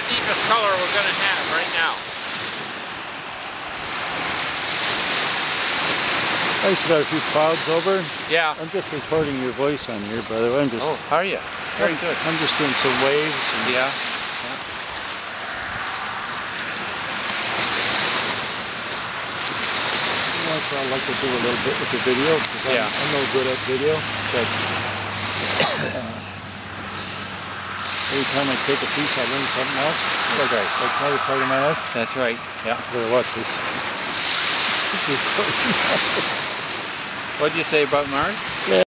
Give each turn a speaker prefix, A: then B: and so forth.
A: deepest color we're going to have right now.
B: I should have a few clouds over.
A: Yeah.
B: I'm just recording your voice on here, by the way. I'm just.
A: Oh, how are you? Very good.
B: I'm just doing some waves. And
A: yeah.
B: I'd like to do a little bit with the video because I'm no good at video. But every time I take a piece, I learn something else.
A: That's right.
B: Like another part of my life.
A: That's right. Yeah.
B: Better watch this.
A: What did you say about Mars?